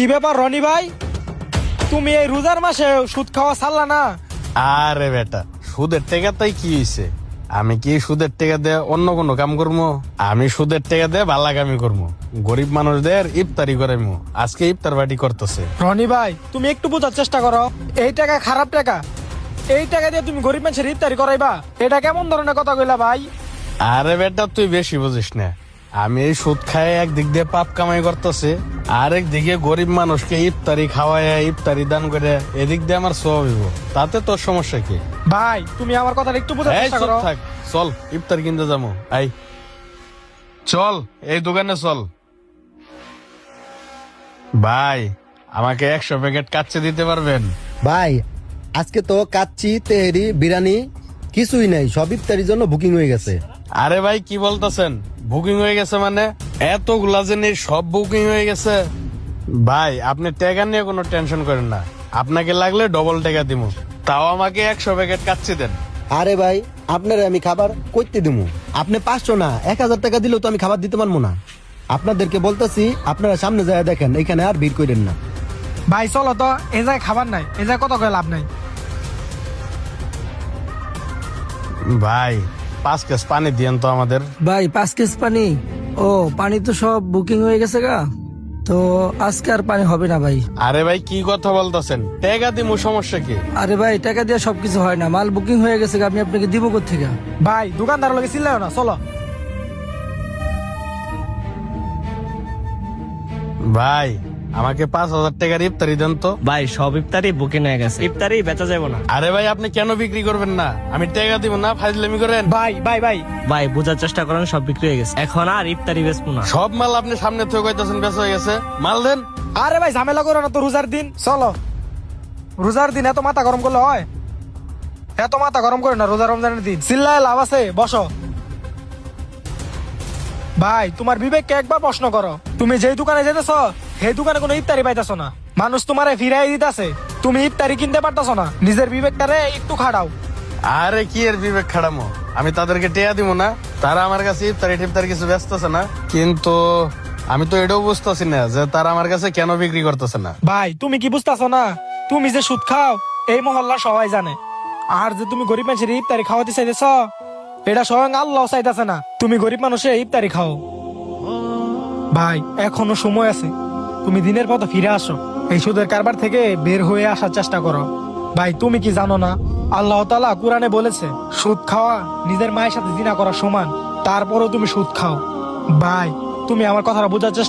কি ব্যাপার রনি ভাই, তুমি এই রোজার মাসে সুদ খাওয়া ছাড়লা না? আরে বেটা, সুদের টাকা তাই কি হয়েছে? আমি কি সুদের টাকা দিয়ে অন্য কোনো কাম করবো? আমি সুদের টাকা দিয়ে ভালা কামি করবো, গরিব মানুষদের ইফতারি করাইমু। আজকে ইফতার পার্টি করতেছে। রনি ভাই, তুমি একটু বোঝার চেষ্টা করো, এই টাকা খারাপ টাকা। এই টাকা দিয়ে তুমি গরিব মানুষের ইফতারি করাইবা? এটা কেমন ধরনের কথা কইলা ভাই? আরে বেটা, তুই বেশি বুঝিস না। আমি এই সুদ খায় একদিক দিয়ে পাপ কামাই করতেছে, আরেক দিকে গরিব মানুষকে ইফতারি খাওয়ায় ইফতারি দান করে, এদিক দিয়ে আমার সব হইব। তাতে তোর সমস্যা কি? ভাই তুমি আমার কথা একটু বোঝার এই চেষ্টা চুপ করো। থাক, চল ইফতার কিনতে যাবো। আই চল, এই দোকানে চল। ভাই, আমাকে 100 প্যাকেট কাচ্চি দিতে পারবেন? ভাই আজকে তো কাচ্চি তেহেরি বিরিয়ানি কিছুই নাই, সব ইফতারির জন্য বুকিং হয়ে গেছে। আরে ভাই, কি বলতেছেন বুকিং হয়ে গেছে? মানে এতগুলা জিনিস সব বুকিং হয়ে গেছে? ভাই, আপনি টাকা নিয়ে কোনো টেনশন করেন না, আপনাকে লাগলে ডবল টাকা দিব। তাও আমাকে 100 প্যাকেট কাচ্চি দেন। আরে ভাই, আপনারা আমি খাবার কইতে দিমু, আপনি 500 না 1000 টাকা দিলেও তো আমি খাবার দিতে পারবো না। আপনাদেরকে বলতেছি, আপনারা সামনে যায় দেখেন, এখানে আর ভিড় করেন না। ভাই চলো তো, এই জায়গায় খাবার নাই, এই জায়গায় কথা কয়ে লাভ নাই। ভাই, 5 কেস পানি দিয়েন তো আমাদের। ভাই 5 কেজি পানি? ও, পানি তো সব বুকিং হয়ে গেছে গা, তো আজকে আর পানি হবে না ভাই। আরে ভাই, কি কথা বলতেছেন? টাকা দিমু, সমস্যা কি? আরে ভাই, টাকা দিয়ে সবকিছু হয় না, মাল বুকিং হয়ে গেছে গা, আমি আপনাকে দিব কোত্থেকে? ভাই দোকানদার লগে চিল্লাও না, চলো। ভাই, আমাকে 5000 টাকার ইফতারি দেন তো। ভাই সব ইফতারি বুকিং হয়ে গেছে, ইফতারি বেচা যাবে না। আরে ভাই, আপনি কেন বিক্রি করবেন না? আমি টাকা দিব না, ফাজলামি করেন। ভাই ভাই ভাই ভাই বোঝার চেষ্টা করেন, সব বিক্রি হয়ে গেছে, এখন আর ইফতারি বেচবো না। সব মাল আপনি সামনে থেকে কইতাছেন বেচা হয়ে গেছে, মাল দেন। আরে ভাই ঝামেলা করো না তো, রোজার দিন চলো। রোজার দিন এত মাথা গরম করলে হয়? এত মাথা গরম করে না, রোজা রমজানের দিন চিল্লায় লাভ আছে? বসো। ভাই তোমার বিবেককে একবার প্রশ্ন করো, তুমি যেই দোকানে যেতেছ সেই দোকানে কোনো ইফতারি পাইতেছো না, মানুষ তোমারে ফিরাই দিতেছে, তুমি ইফতারি কিনতে পারতেছো না। নিজের বিবেকটারে একটু খাড়াও। আরে কি এর বিবেক খাড়ামো? আমি তাদেরকে টেয়া দিব না? তারা আমার কাছে ইফতারি টিফতারি কিছু ব্যস্তছে না, কিন্তু আমি তো এটাও বুঝতেছি না যে তারা আমার কাছে কেন বিক্রি করতেছে না। ভাই তুমি কি বুঝতেছো না? তুমি যে সুদ খাও এই মহল্লা সবাই জানে, আর যে তুমি গরিব মানুষের ইফতারি খাওয়াতে চাইতেছ এটা স্বয়ং আল্লাহ চাইতেছে না তুমি গরিব মানুষের ইফতারি খাও। ভাই এখনো সময় আছে, তুমি দিনের পথে ফিরে আসো, এই সুদের কারবার থেকে বের হয়ে আসার চেষ্টা করো। ভাই তুমি কি জানো না, আল্লাহ তাআলা কুরআনে বলেছে সুদ খাওয়া নিজের মায়ের সাথে জিনা করা সমান, তারপরও তুমি সুদ খাও। ভাই তুমি আমার কথাটা বোঝার চেষ্টা